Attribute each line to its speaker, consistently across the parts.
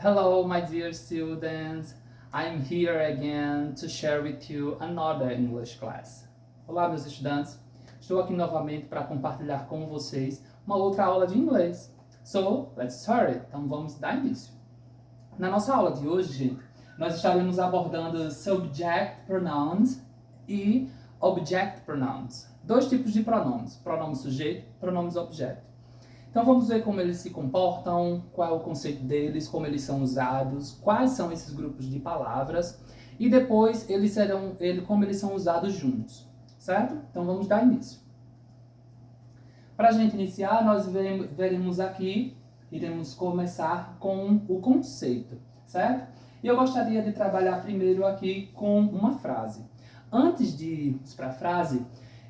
Speaker 1: Hello, my dear students. I'm here again to share with you another English class. Olá, meus estudantes. Estou aqui novamente para compartilhar com vocês uma outra aula de inglês. So, let's start it. Então, vamos dar início. Na nossa aula de hoje, gente, nós estaremos abordando subject pronouns e object pronouns. Dois tipos de pronomes, pronome sujeito e pronomes objeto. Então vamos ver como eles se comportam, qual é o conceito deles, como eles são usados, quais são esses grupos de palavras e depois como eles são usados juntos, certo? Então vamos dar início. Para a gente iniciar, nós veremos aqui, iremos começar com o conceito, certo? E eu gostaria de trabalhar primeiro aqui com uma frase. Antes de irmos para a frase,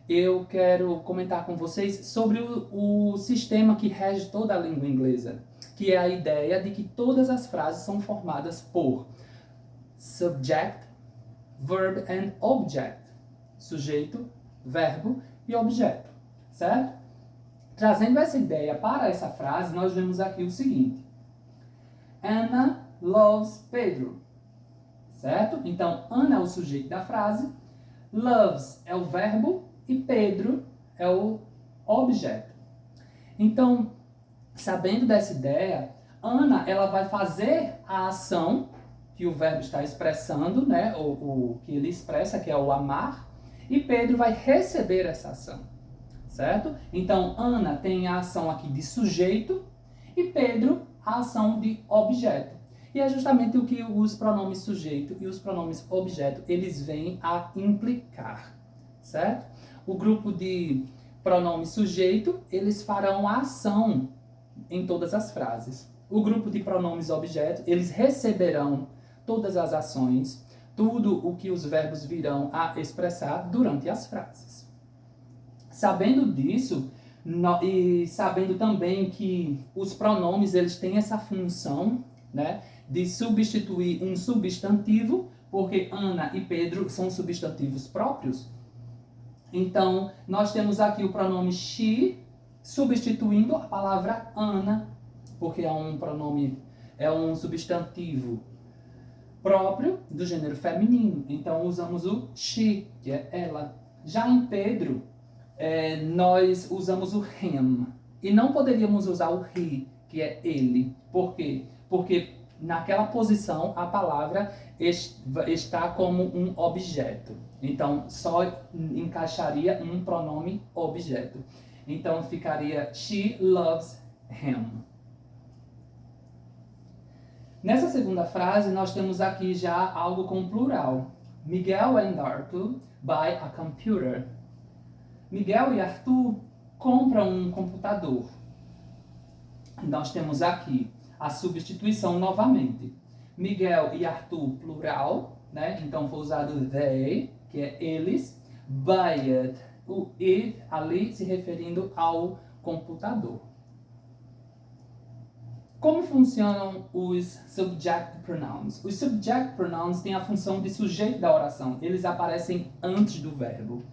Speaker 1: eu quero comentar com vocês sobre o sistema que rege toda a língua inglesa, que é a ideia de que todas as frases são formadas por subject, verb and object, sujeito, verbo e objeto, certo? Trazendo essa ideia para essa frase, nós vemos aqui o seguinte: Anna loves Pedro, certo? Então, Anna é o sujeito da frase, loves é o verbo, e Pedro é o objeto. Então, sabendo dessa ideia, Ana ela vai fazer a ação que o verbo está expressando, né? O que ele expressa, que é o amar, e Pedro vai receber essa ação, certo? Então, Ana tem a ação aqui de sujeito e Pedro a ação de objeto. E é justamente o que os pronomes sujeito e os pronomes objeto, eles vêm a implicar, certo? O grupo de pronome sujeito, eles farão a ação em todas as frases. O grupo de pronomes objeto, eles receberão todas as ações, tudo o que os verbos virão a expressar durante as frases. Sabendo disso, e sabendo também que os pronomes eles têm essa função, né, de substituir um substantivo, porque Ana e Pedro são substantivos próprios. Então, nós temos aqui o pronome she, substituindo a palavra Ana, porque é um pronome, é um substantivo próprio do gênero feminino. Então, usamos o she, que é ela. Já em Pedro, nós usamos o him. E não poderíamos usar o he, que é ele. Por quê? Porque naquela posição a palavra está como um objeto. Então, só encaixaria um pronome objeto. Então, ficaria she loves him. Nessa segunda frase, nós temos aqui já algo com plural. Miguel and Arthur buy a computer. Miguel e Arthur compram um computador. Nós temos aqui a substituição novamente. Miguel e Arthur, plural, né? Então foi usado they, que é eles. Buy it, o it ali se referindo ao computador. Como funcionam os subject pronouns? Os subject pronouns têm a função de sujeito da oração. Eles aparecem antes do verbo.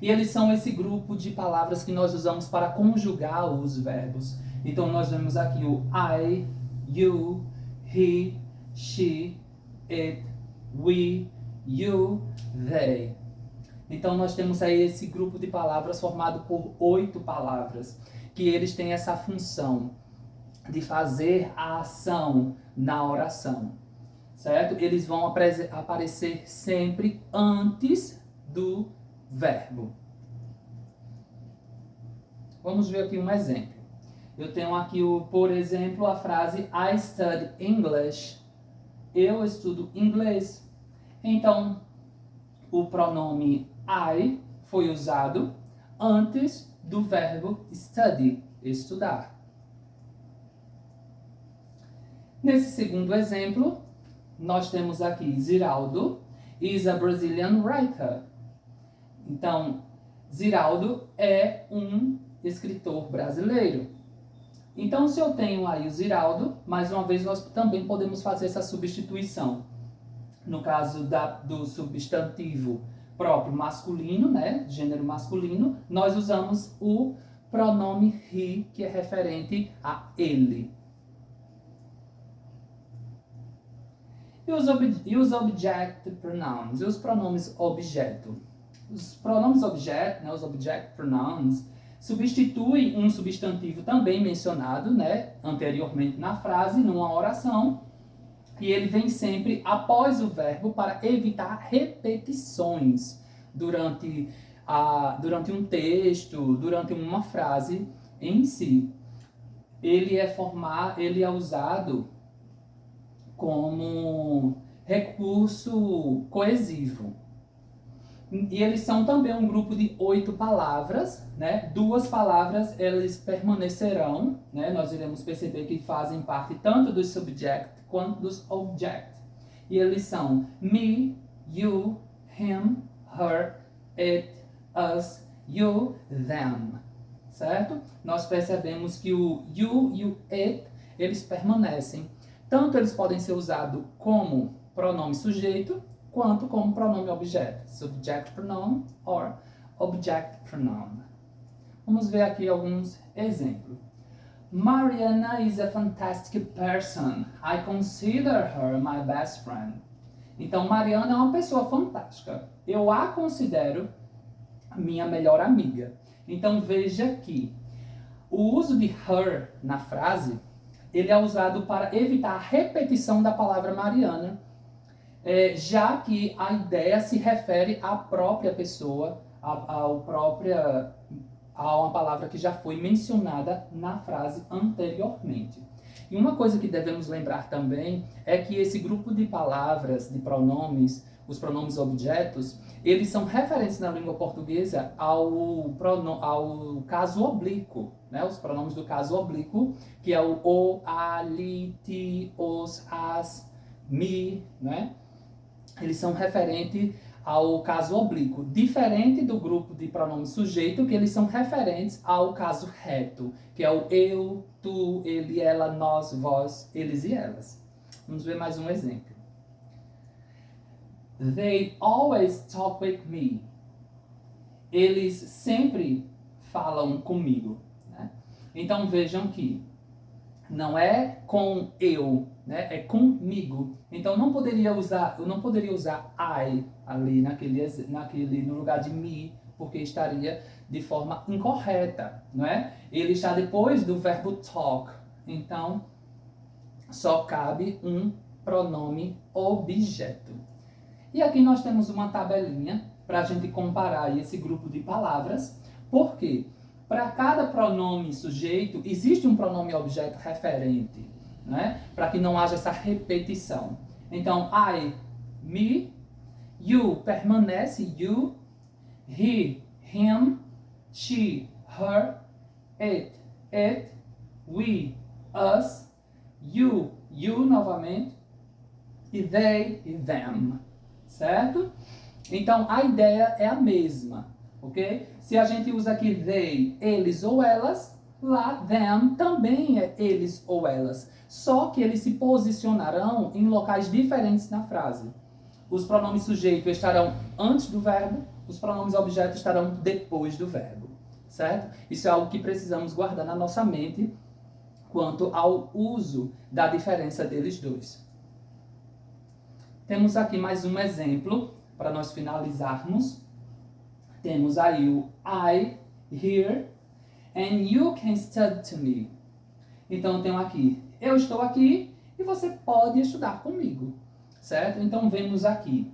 Speaker 1: E eles são esse grupo de palavras que nós usamos para conjugar os verbos. Então, nós vemos aqui o I, you, he, she, it, we, you, they. Então, nós temos aí esse grupo de palavras formado por 8 palavras, que eles têm essa função de fazer a ação na oração, certo? Eles vão aparecer sempre antes do verbo. Vamos ver aqui um exemplo. Eu tenho aqui, por exemplo, a frase I study English. Eu estudo inglês. Então, o pronome I foi usado antes do verbo study, estudar. Nesse segundo exemplo, nós temos aqui Ziraldo is a Brazilian writer. Então, Ziraldo é um escritor brasileiro. Então, se eu tenho aí o Ziraldo, mais uma vez nós também podemos fazer essa substituição. No caso do substantivo próprio masculino, né, gênero masculino, nós usamos o pronome he, que é referente a ele. E os object pronouns, e os pronomes objeto. Os pronomes objeto, né, os object pronouns, substituem um substantivo também mencionado, né, anteriormente na frase, numa oração, e ele vem sempre após o verbo para evitar repetições durante um texto, durante uma frase em si. Ele é usado como recurso coesivo. E eles são também um grupo de 8 palavras, né? 2 palavras eles permanecerão, né? Nós iremos perceber que fazem parte tanto do subject quanto dos object. E eles são me, you, him, her, it, us, you, them. Certo? Nós percebemos que o you e o it, eles permanecem. Tanto eles podem ser usados como pronome sujeito, quanto como pronome objeto. Subject pronoun or object pronoun. Vamos ver aqui alguns exemplos. Mariana is a fantastic person. I consider her my best friend. Então, Mariana é uma pessoa fantástica. Eu a considero minha melhor amiga. Então, veja que o uso de her na frase, ele é usado para evitar a repetição da palavra Mariana, já que a ideia se refere à própria pessoa, a uma palavra que já foi mencionada na frase anteriormente. E uma coisa que devemos lembrar também é que esse grupo de palavras, de pronomes, os pronomes objetos, eles são referentes na língua portuguesa ao caso oblíquo, né? Os pronomes do caso oblíquo, que é o, a, li, ti, os, as, mi, né? Eles são referentes ao caso oblíquo, diferente do grupo de pronomes sujeito, que eles são referentes ao caso reto, que é o eu, tu, ele, ela, nós, vós, eles e elas. Vamos ver mais um exemplo. They always talk with me. Eles sempre falam comigo, né? Então vejam que não é com eu, né? É comigo. Então eu não poderia usar I ali no lugar de me, porque estaria de forma incorreta, não é? Ele está depois do verbo talk. Então só cabe um pronome objeto. E aqui nós temos uma tabelinha para a gente comparar esse grupo de palavras, porque para cada pronome sujeito existe um pronome objeto referente, né? Para que não haja essa repetição. Então, I, me, you permanece you, he, him, she, her, it, we, us, you novamente, e they e them. Certo? Então, a ideia é a mesma, ok? Se a gente usa aqui they, eles ou elas, lá them também é eles ou elas. Só que eles se posicionarão em locais diferentes na frase. Os pronomes sujeito estarão antes do verbo, os pronomes objeto estarão depois do verbo, certo? Isso é algo que precisamos guardar na nossa mente quanto ao uso da diferença deles dois. Temos aqui mais um exemplo para nós finalizarmos. Temos aí o I, here, and you can study to me. Então, tenho aqui, eu estou aqui e você pode estudar comigo, certo? Então, vemos aqui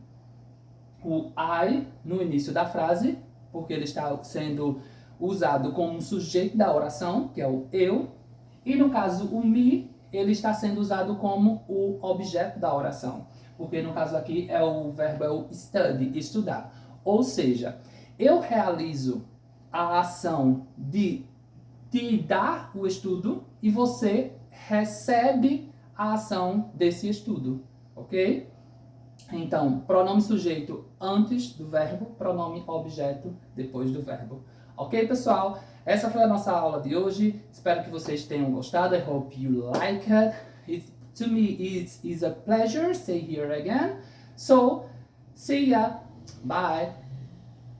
Speaker 1: o I no início da frase, porque ele está sendo usado como um sujeito da oração, que é o eu, e no caso o me, ele está sendo usado como o objeto da oração. Porque no caso aqui o verbo é o study, estudar. Ou seja, eu realizo a ação de te dar o estudo e você recebe a ação desse estudo, ok? Então, pronome sujeito antes do verbo, pronome objeto depois do verbo. Ok, pessoal? Essa foi a nossa aula de hoje. Espero que vocês tenham gostado. I hope you like it. To me, it's a pleasure. Stay here again. So, see ya. Bye.